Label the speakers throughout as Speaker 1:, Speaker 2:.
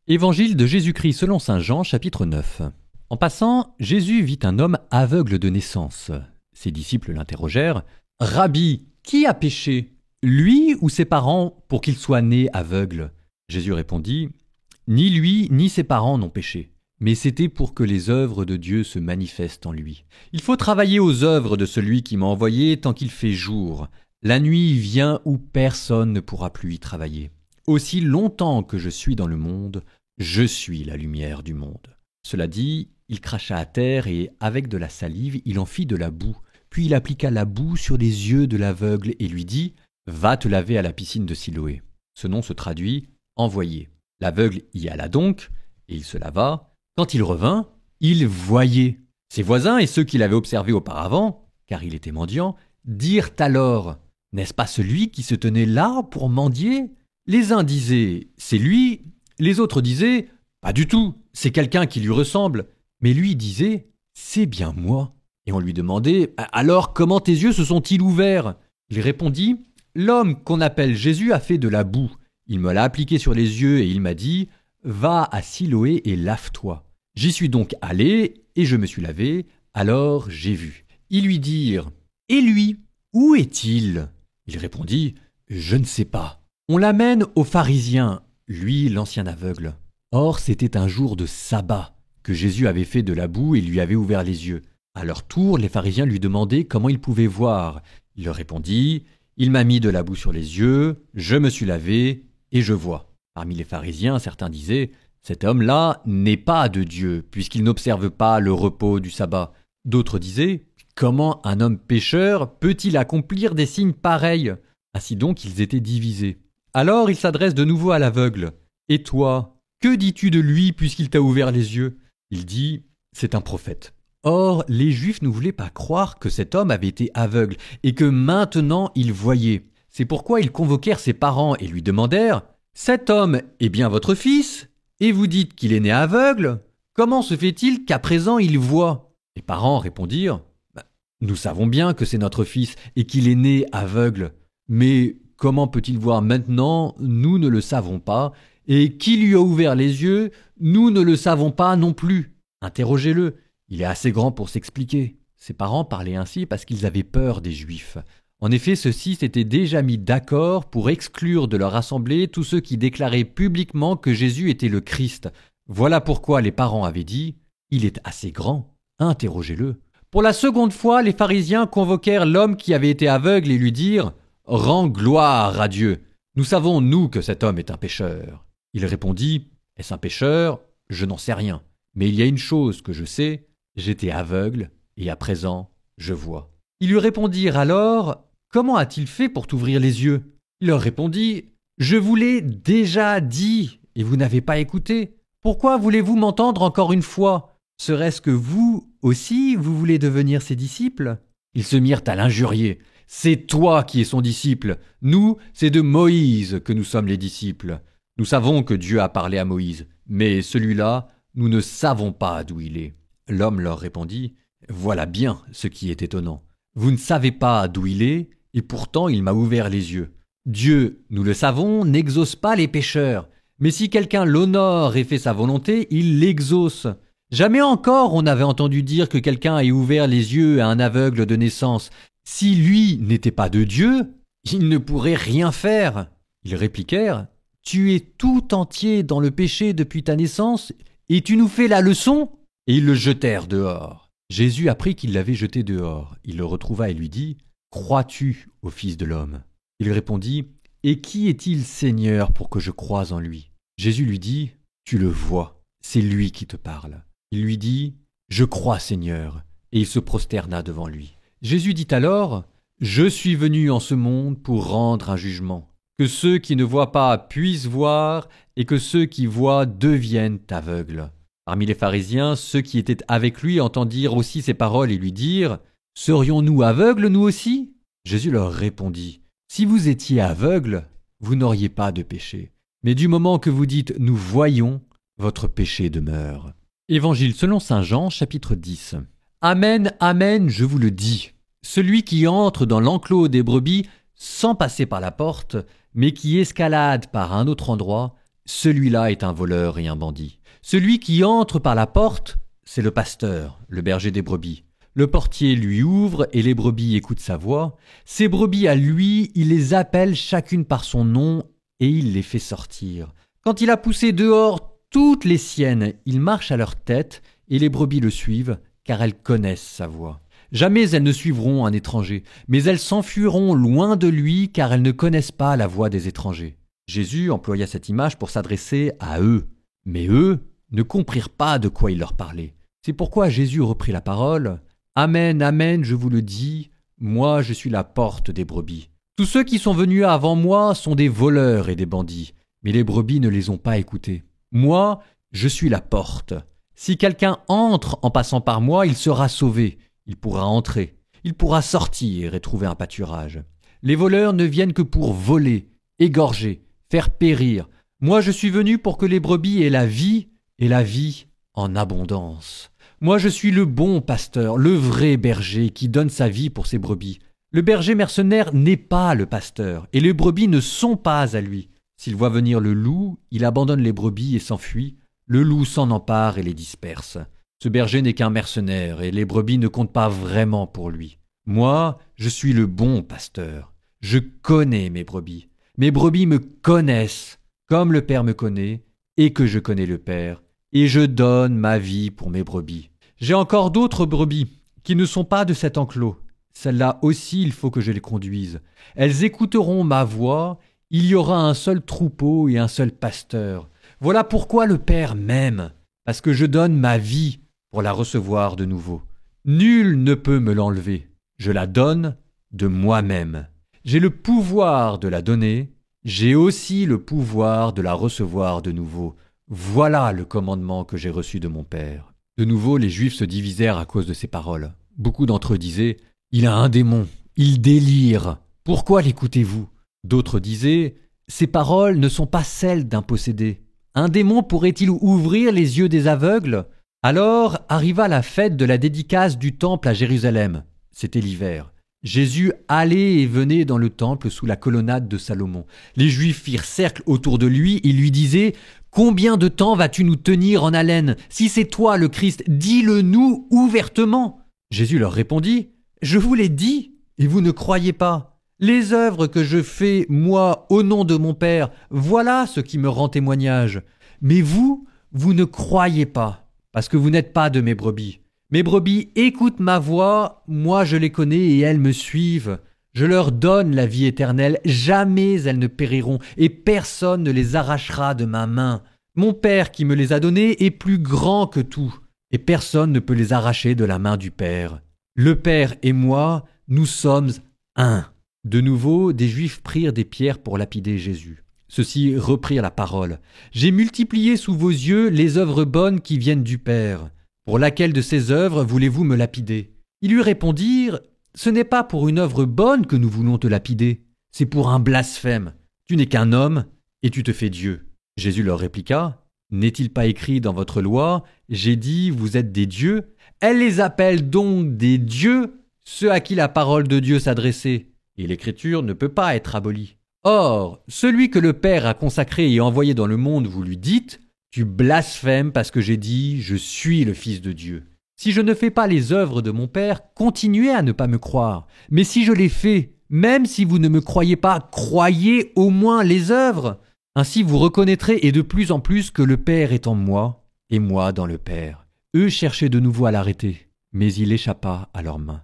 Speaker 1: Évangile de Jésus-Christ selon saint Jean, chapitre 9. En passant, Jésus vit un homme aveugle de naissance. Ses disciples l'interrogèrent. « Rabbi, qui a péché, lui ou ses parents, pour qu'il soit né aveugle ?» Jésus répondit. « Ni lui ni ses parents n'ont péché, mais c'était pour que les œuvres de Dieu se manifestent en lui. Il faut travailler aux œuvres de celui qui m'a envoyé tant qu'il fait jour. La nuit vient où personne ne pourra plus y travailler. Aussi longtemps que je suis dans le monde, je suis la lumière du monde. » Cela dit, il cracha à terre et, avec de la salive, il en fit de la boue. Puis il appliqua la boue sur les yeux de l'aveugle et lui dit « Va te laver à la piscine de Siloé ». Ce nom se traduit « envoyé ». L'aveugle y alla donc, et il se lava. Quand il revint, il voyait. Ses voisins et ceux qui l'avaient observé auparavant, car il était mendiant, dirent alors « N'est-ce pas celui qui se tenait là pour mendier ?» Les uns disaient « C'est lui », les autres disaient « Pas du tout, c'est quelqu'un qui lui ressemble ». Mais lui disait « C'est bien moi ». Et on lui demandait « Alors comment tes yeux se sont-ils ouverts ?» Il répondit « L'homme qu'on appelle Jésus a fait de la boue. Il me l'a appliqué sur les yeux et il m'a dit « Va à Siloé et lave-toi ». J'y suis donc allé et je me suis lavé, alors j'ai vu. Ils lui dirent « Et lui, où est-il » Il répondit « Je ne sais pas ». On l'amène aux pharisiens, lui l'ancien aveugle. Or c'était un jour de sabbat que Jésus avait fait de la boue et lui avait ouvert les yeux. À leur tour, les pharisiens lui demandaient comment il pouvait voir. Il leur répondit « Il m'a mis de la boue sur les yeux, je me suis lavé et je vois ». Parmi les pharisiens, certains disaient « Cet homme-là n'est pas de Dieu, puisqu'il n'observe pas le repos du sabbat ». D'autres disaient « Comment un homme pécheur peut-il accomplir des signes pareils ?» Ainsi donc, ils étaient divisés. Alors il s'adresse de nouveau à l'aveugle. « Et toi, que dis-tu de lui puisqu'il t'a ouvert les yeux ?» Il dit « C'est un prophète ». Or, les Juifs ne voulaient pas croire que cet homme avait été aveugle et que maintenant il voyait. C'est pourquoi ils convoquèrent ses parents et lui demandèrent « Cet homme est bien votre fils, et vous dites qu'il est né aveugle ? Comment se fait-il qu'à présent il voit ?» Les parents répondirent « Nous savons bien que c'est notre fils et qu'il est né aveugle. Mais comment peut-il voir maintenant? Nous ne le savons pas. Et qui lui a ouvert les yeux? Nous ne le savons pas non plus. Interrogez-le. Il est assez grand pour s'expliquer. » Ses parents parlaient ainsi parce qu'ils avaient peur des Juifs. En effet, ceux-ci s'étaient déjà mis d'accord pour exclure de leur assemblée tous ceux qui déclaraient publiquement que Jésus était le Christ. Voilà pourquoi les parents avaient dit « Il est assez grand, interrogez-le ». Pour la seconde fois, les pharisiens convoquèrent l'homme qui avait été aveugle et lui dirent « Rends gloire à Dieu. Nous savons, nous, que cet homme est un pécheur. » Il répondit « Est-ce un pécheur? Je n'en sais rien. Mais il y a une chose que je sais, j'étais aveugle et à présent je vois. » Ils lui répondirent alors « Comment a-t-il fait pour t'ouvrir les yeux ?» Il leur répondit « Je vous l'ai déjà dit et vous n'avez pas écouté. Pourquoi voulez-vous m'entendre encore une fois? Serait-ce que vous aussi vous voulez devenir ses disciples ?» Ils se mirent à l'injurier. « C'est toi qui es son disciple. Nous, c'est de Moïse que nous sommes les disciples. Nous savons que Dieu a parlé à Moïse, mais celui-là, nous ne savons pas d'où il est. » L'homme leur répondit « Voilà bien ce qui est étonnant. Vous ne savez pas d'où il est, et pourtant il m'a ouvert les yeux. Dieu, nous le savons, n'exauce pas les pécheurs. Mais si quelqu'un l'honore et fait sa volonté, il l'exauce. Jamais encore on n'avait entendu dire que quelqu'un ait ouvert les yeux à un aveugle de naissance. Si lui n'était pas de Dieu, il ne pourrait rien faire. » Ils répliquèrent « Tu es tout entier dans le péché depuis ta naissance, et tu nous fais la leçon ?» Et ils le jetèrent dehors. Jésus apprit qu'il l'avait jeté dehors. Il le retrouva et lui dit « Crois-tu au Fils de l'homme ?» Il répondit « Et qui est-il, Seigneur, pour que je croie en lui ?» Jésus lui dit « Tu le vois, c'est lui qui te parle. » Il lui dit « Je crois, Seigneur. » Et il se prosterna devant lui. Jésus dit alors « Je suis venu en ce monde pour rendre un jugement, que ceux qui ne voient pas puissent voir, et que ceux qui voient deviennent aveugles. » Parmi les pharisiens, ceux qui étaient avec lui entendirent aussi ces paroles et lui dirent « Serions-nous aveugles, nous aussi ?» Jésus leur répondit « Si vous étiez aveugles, vous n'auriez pas de péché. Mais du moment que vous dites « Nous voyons », votre péché demeure. » Évangile selon saint Jean, chapitre 10. Amen, amen, je vous le dis. Celui qui entre dans l'enclos des brebis sans passer par la porte, mais qui escalade par un autre endroit, celui-là est un voleur et un bandit. Celui qui entre par la porte, c'est le pasteur, le berger des brebis. Le portier lui ouvre et les brebis écoutent sa voix. Ces brebis à lui, il les appelle chacune par son nom et il les fait sortir. Quand il a poussé dehors toutes les siennes, il marche à leur tête et les brebis le suivent car elles connaissent sa voix. Jamais elles ne suivront un étranger, mais elles s'enfuiront loin de lui car elles ne connaissent pas la voix des étrangers. Jésus employa cette image pour s'adresser à eux. Mais eux ne comprirent pas de quoi il leur parlait. C'est pourquoi Jésus reprit la parole. « Amen, amen, je vous le dis, moi je suis la porte des brebis. Tous ceux qui sont venus avant moi sont des voleurs et des bandits, mais les brebis ne les ont pas écoutés. Moi, je suis la porte. Si quelqu'un entre en passant par moi, il sera sauvé. Il pourra entrer, il pourra sortir et trouver un pâturage. Les voleurs ne viennent que pour voler, égorger, faire périr. Moi je suis venu pour que les brebis aient la vie, et la vie en abondance. Moi je suis le bon pasteur, le vrai berger qui donne sa vie pour ses brebis. Le berger mercenaire n'est pas le pasteur, et les brebis ne sont pas à lui. S'il voit venir le loup, il abandonne les brebis et s'enfuit. Le loup s'en empare et les disperse. Ce berger n'est qu'un mercenaire, et les brebis ne comptent pas vraiment pour lui. Moi, je suis le bon pasteur. Je connais mes brebis. Mes brebis me connaissent, comme le Père me connaît, et que je connais le Père, et je donne ma vie pour mes brebis. J'ai encore d'autres brebis, qui ne sont pas de cet enclos. Celles-là aussi, il faut que je les conduise. Elles écouteront ma voix, il y aura un seul troupeau et un seul pasteur. Voilà pourquoi le Père m'aime, parce que je donne ma vie pour la recevoir de nouveau. Nul ne peut me l'enlever. Je la donne de moi-même. J'ai le pouvoir de la donner, j'ai aussi le pouvoir de la recevoir de nouveau. Voilà le commandement que j'ai reçu de mon Père. De nouveau, les Juifs se divisèrent à cause de ces paroles. Beaucoup d'entre eux disaient « Il a un démon, il délire. Pourquoi l'écoutez-vous » D'autres disaient « Ces paroles ne sont pas celles d'un possédé. Un démon pourrait-il ouvrir les yeux des aveugles ?» Alors arriva la fête de la dédicace du temple à Jérusalem. C'était l'hiver. Jésus allait et venait dans le temple sous la colonnade de Salomon. Les Juifs firent cercle autour de lui et lui disaient « Combien de temps vas-tu nous tenir en haleine ? Si c'est toi le Christ, dis-le-nous ouvertement !» Jésus leur répondit « Je vous l'ai dit, et vous ne croyez pas. Les œuvres que je fais, moi, au nom de mon Père, voilà ce qui me rend témoignage. Mais vous, vous ne croyez pas, parce que vous n'êtes pas de mes brebis. Mes brebis écoutent ma voix, moi je les connais et elles me suivent. Je leur donne la vie éternelle, jamais elles ne périront, et personne ne les arrachera de ma main. Mon Père qui me les a donnés est plus grand que tout, et personne ne peut les arracher de la main du Père. Le Père et moi, nous sommes un. » De nouveau, des Juifs prirent des pierres pour lapider Jésus. Ceux-ci reprirent la parole. « J'ai multiplié sous vos yeux les œuvres bonnes qui viennent du Père. Pour laquelle de ces œuvres voulez-vous me lapider ?» Ils lui répondirent « Ce n'est pas pour une œuvre bonne que nous voulons te lapider, c'est pour un blasphème. Tu n'es qu'un homme et tu te fais Dieu. » Jésus leur répliqua « N'est-il pas écrit dans votre loi, j'ai dit, vous êtes des dieux ? Elle les appelle donc des dieux, ceux à qui la parole de Dieu s'adressait. Et l'écriture ne peut pas être abolie. Or, celui que le Père a consacré et envoyé dans le monde, vous lui dites « Tu blasphèmes parce que j'ai dit, je suis le Fils de Dieu. Si je ne fais pas les œuvres de mon Père, continuez à ne pas me croire. Mais si je les fais, même si vous ne me croyez pas, croyez au moins les œuvres. Ainsi vous reconnaîtrez et de plus en plus que le Père est en moi et moi dans le Père. » Eux cherchaient de nouveau à l'arrêter, mais il échappa à leurs mains.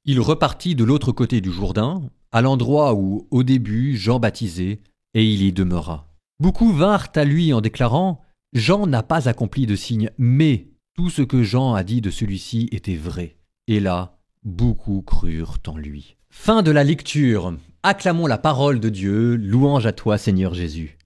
Speaker 1: Il repartit de l'autre côté du Jourdain, à l'endroit où, au début, Jean baptisait, et il y demeura. Beaucoup vinrent à lui en déclarant « Jean n'a pas accompli de signe, mais tout ce que Jean a dit de celui-ci était vrai. » Et là, beaucoup crurent en lui. Fin de la lecture. Acclamons la parole de Dieu, louange à toi Seigneur Jésus.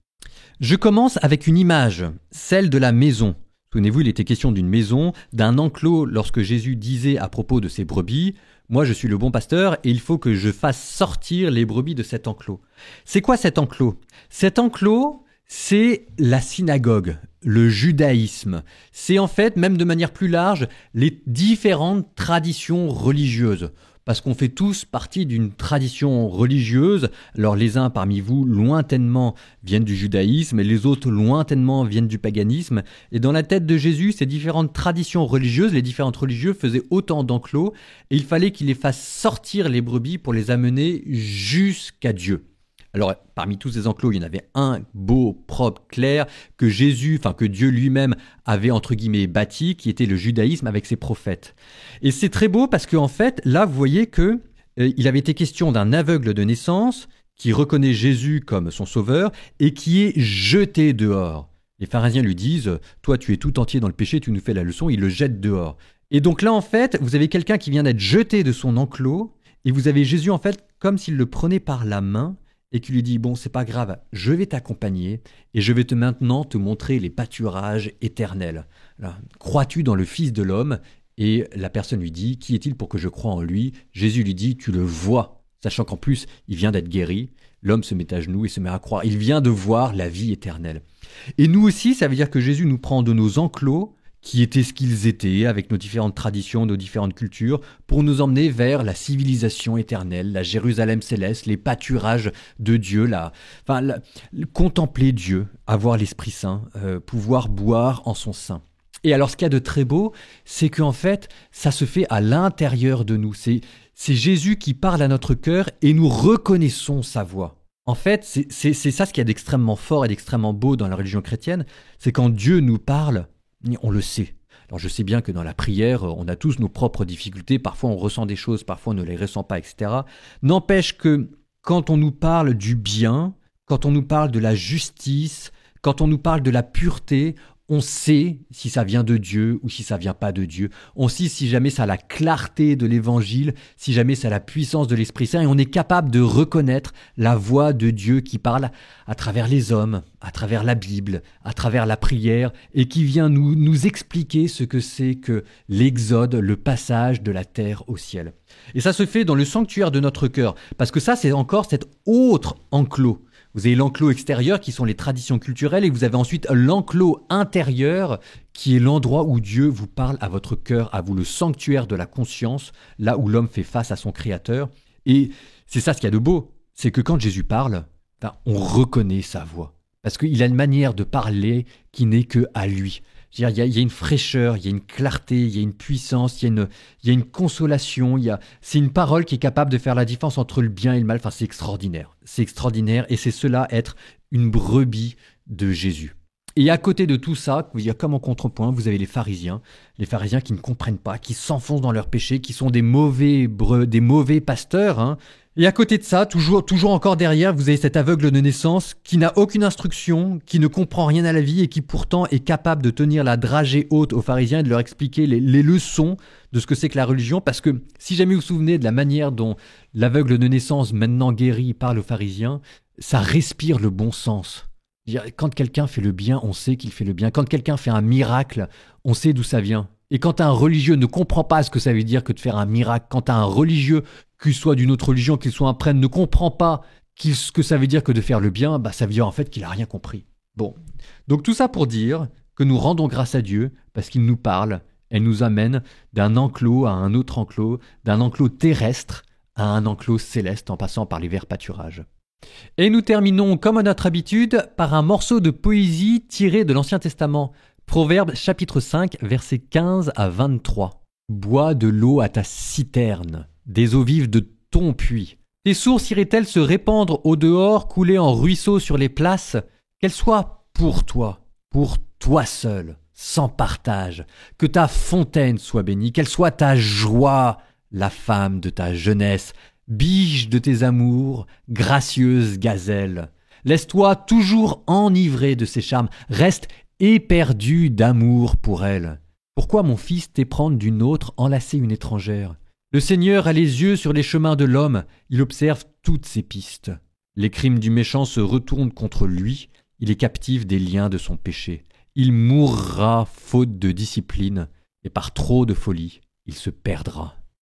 Speaker 1: Je commence avec une image, celle de la maison. Souvenez-vous, il était question d'une maison, d'un enclos lorsque Jésus disait à propos de ses brebis « Moi je suis le bon pasteur et il faut que je fasse sortir les brebis de cet enclos. » C'est quoi cet enclos ? Cet enclos, c'est la synagogue, le judaïsme. C'est en fait, même de manière plus large, les différentes traditions religieuses. parce qu'on fait tous partie d'une tradition religieuse. Alors les uns parmi vous, lointainement, viennent du judaïsme et les autres, lointainement, viennent du paganisme. Et dans la tête de Jésus, ces différentes traditions religieuses, les différentes religieux faisaient autant d'enclos et il fallait qu'il les fasse sortir les brebis pour les amener jusqu'à Dieu. Alors, parmi tous ces enclos, il y en avait un beau, propre, clair, que Dieu lui-même avait, entre guillemets, bâti, qui était le judaïsme avec ses prophètes. Et c'est très beau parce qu'en fait, là, vous voyez que il avait été question d'un aveugle de naissance qui reconnaît Jésus comme son sauveur et qui est jeté dehors. Les pharisiens lui disent « Toi, tu es tout entier dans le péché, tu nous fais la leçon », il le jette dehors. Et donc là, en fait, vous avez quelqu'un qui vient d'être jeté de son enclos et vous avez Jésus, en fait, comme s'il le prenait par la main et qui lui dit « Bon, c'est pas grave, je vais t'accompagner et je vais maintenant te montrer les pâturages éternels. Crois-tu dans le Fils de l'homme ?» Et la personne lui dit « Qui est-il pour que je croie en lui ?» Jésus lui dit « Tu le vois », sachant qu'en plus, il vient d'être guéri. L'homme se met à genoux et se met à croire. Il vient de voir la vie éternelle. Et nous aussi, ça veut dire que Jésus nous prend de nos enclos, qui étaient ce qu'ils étaient, avec nos différentes traditions, nos différentes cultures, pour nous emmener vers la civilisation éternelle, la Jérusalem céleste, les pâturages de Dieu, contempler Dieu, avoir l'Esprit Saint, pouvoir boire en son sein. Et alors, ce qu'il y a de très beau, c'est qu'en fait, ça se fait à l'intérieur de nous. C'est Jésus qui parle à notre cœur et nous reconnaissons sa voix. En fait, c'est ça ce qu'il y a d'extrêmement fort et d'extrêmement beau dans la religion chrétienne, c'est quand Dieu nous parle, on le sait. Alors je sais bien que dans la prière, on a tous nos propres difficultés, parfois on ressent des choses, parfois on ne les ressent pas, etc. N'empêche que quand on nous parle du bien, quand on nous parle de la justice, quand on nous parle de la pureté, on sait si ça vient de Dieu ou si ça vient pas de Dieu. On sait si jamais ça a la clarté de l'évangile, si jamais ça a la puissance de l'Esprit Saint, et on est capable de reconnaître la voix de Dieu qui parle à travers les hommes, à travers la Bible, à travers la prière, et qui vient nous expliquer ce que c'est que l'exode, le passage de la terre au ciel. Et ça se fait dans le sanctuaire de notre cœur, parce que ça c'est encore cet autre enclos. Vous avez l'enclos extérieur qui sont les traditions culturelles et vous avez ensuite l'enclos intérieur qui est l'endroit où Dieu vous parle à votre cœur, à vous, le sanctuaire de la conscience, là où l'homme fait face à son Créateur. Et c'est ça ce qu'il y a de beau, c'est que quand Jésus parle, on reconnaît sa voix. Parce qu'il a une manière de parler qui n'est que à lui. Il y a une fraîcheur, il y a une clarté, il y a une puissance, il y a une consolation. C'est une parole qui est capable de faire la différence entre le bien et le mal. Enfin, c'est extraordinaire. C'est extraordinaire et c'est cela être une brebis de Jésus. Et à côté de tout ça, il y a comme en contrepoint, vous avez les pharisiens qui ne comprennent pas, qui s'enfoncent dans leurs péchés, qui sont des mauvais pasteurs. Et à côté de ça, toujours encore derrière, vous avez cet aveugle de naissance qui n'a aucune instruction, qui ne comprend rien à la vie et qui pourtant est capable de tenir la dragée haute aux pharisiens et de leur expliquer les leçons de ce que c'est que la religion. Parce que si jamais vous vous souvenez de la manière dont l'aveugle de naissance, maintenant guéri, parle aux pharisiens, ça respire le bon sens. Quand quelqu'un fait le bien, on sait qu'il fait le bien. Quand quelqu'un fait un miracle, on sait d'où ça vient. Et quand un religieux ne comprend pas ce que ça veut dire que de faire un miracle, quand un religieux, qu'il soit d'une autre religion, qu'il soit un prêtre, ne comprend pas ce que ça veut dire que de faire le bien, ça veut dire en fait qu'il n'a rien compris. Bon, donc tout ça pour dire que nous rendons grâce à Dieu parce qu'il nous parle et nous amène d'un enclos à un autre enclos, d'un enclos terrestre à un enclos céleste en passant par les verts pâturages. Et nous terminons, comme à notre habitude, par un morceau de poésie tiré de l'Ancien Testament. Proverbes chapitre 5, versets 15 à 23. « Bois de l'eau à ta citerne, des eaux vives de ton puits. Tes sources iraient-elles se répandre au dehors, couler en ruisseaux sur les places? Qu'elles soient pour toi seul, sans partage. Que ta fontaine soit bénie, qu'elle soit ta joie, la femme de ta jeunesse. Biche de tes amours, gracieuse gazelle. Laisse-toi toujours enivrer de ses charmes, reste éperdu d'amour pour elle. Pourquoi, mon fils, t'éprendre d'une autre, enlacer une étrangère? Le Seigneur a les yeux sur les chemins de l'homme, il observe toutes ses pistes. Les crimes du méchant se retournent contre lui, il est captif des liens de son péché. Il mourra faute de discipline, et par trop de folie, il se perdra.